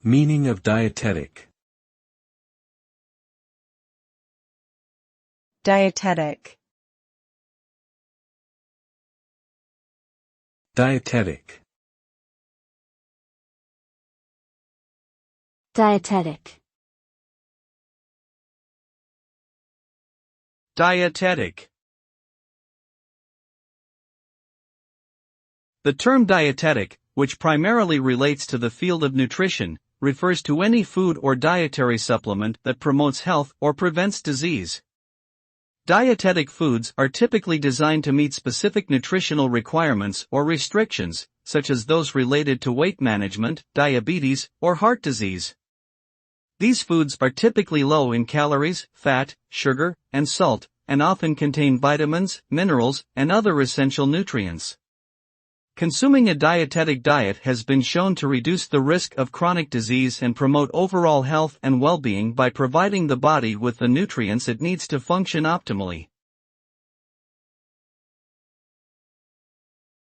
Meaning of dietetic. Dietetic. Dietetic. Dietetic. Dietetic. The term dietetic, which primarily relates to the field of nutrition, refers to any food or dietary supplement that promotes health or prevents disease. Dietetic foods are typically designed to meet specific nutritional requirements or restrictions, such as those related to weight management, diabetes, or heart disease. These foods are typically low in calories, fat, sugar, and salt, and often contain vitamins, minerals, and other essential nutrients. Consuming a dietetic diet has been shown to reduce the risk of chronic disease and promote overall health and well-being by providing the body with the nutrients it needs to function optimally.